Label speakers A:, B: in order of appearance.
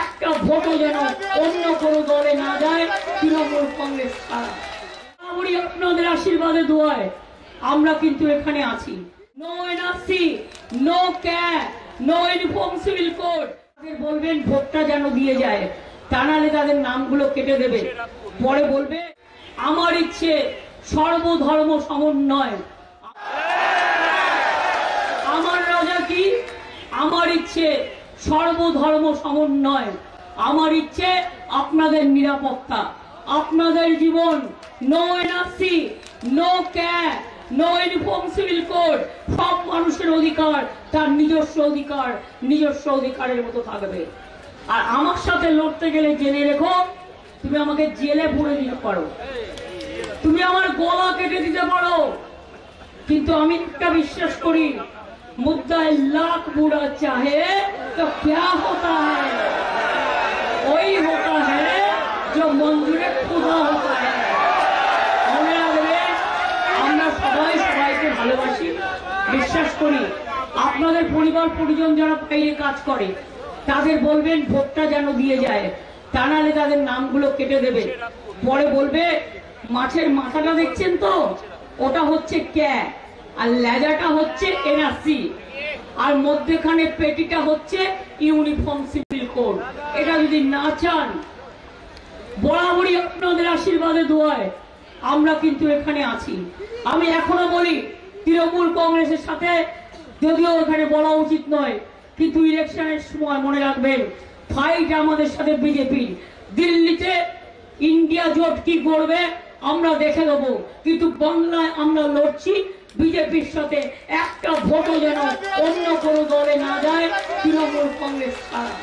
A: একটা ভোটও যেন অন্য কোনো দলে না যায় তৃণমূল কংগ্রেস ছাড়া। আপনাদের আশীর্বাদে দোয়ায় আমরা কিন্তু এখানে আছি। No NRC, no CAB, no uniform civil code. বলবেন ভোটটা যেন দিয়ে যায়, তা নাহলে তাদের নামগুলো কেটে দেবে। পরে বলবে আমার ইচ্ছে সর্বধর্ম সমন্বয়। আমার রাজা কি? আমার ইচ্ছে সর্বধর্ম সমন্বয়। আমার ইচ্ছে আপনাদের নিরাপত্তা, আপনাদের জীবন। No NRC, no CAB, no uniform civil code. সব মানুষের অধিকার তার নিজস্ব অধিকার, নিজস্ব অধিকারের মতো থাকবে। আর আমার সাথে লড়তে গেলে জেনে রেখো, তুমি আমাকে জেলে পুরে দিতে পারো, তুমি আমার গলা কেটে দিতে পারো, কিন্তু আমি একটা বিশ্বাস করি, मुद्दा लाख बुरा चाहे तो क्या होता है, वही होता है जो मंजूरे खुदा होता है। মনে রাখবে, আমরা সবাই সবাইকে ভালোবাসি, বিশ্বাস করি। আপনাদের পরিবার পরিজন যারা বাইরে কাজ করে তাদের বলবেন ভোটটা যেন দিয়ে যায়, তা নাহলে তাদের নামগুলো কেটে দেবে। পরে বলবে মাছের মাথাটা দেখছেন তো, ওটা হচ্ছে ক্যা, আর লেজাটা হচ্ছে এনআরসি, আর মধ্যখানে পেটিটা হচ্ছে ইউনিফর্ম সিভিল কোড। এটা যদি না চান, বরাবরই আপনাদের আশীর্বাদে দোয়ায় আমরা কিন্তু এখানে আছি। আমি এখনো বলি তৃণমূল কংগ্রেসের সাথে, যদিও এখানে বলা উচিত নয়, কিন্তু ইলেকশনের সময় মনে রাখবেন ফাইট আমাদের সাথে বিজেপির। দিল্লিতে ইন্ডিয়া জোট কি করবে আমরা দেখে দেবো, কিন্তু বাংলায় আমরা লড়ছি বিজেপির সাথে। একটা ভোটও যেন অন্য কোনো দলে না যায় তৃণমূল কংগ্রেস ছাড়া।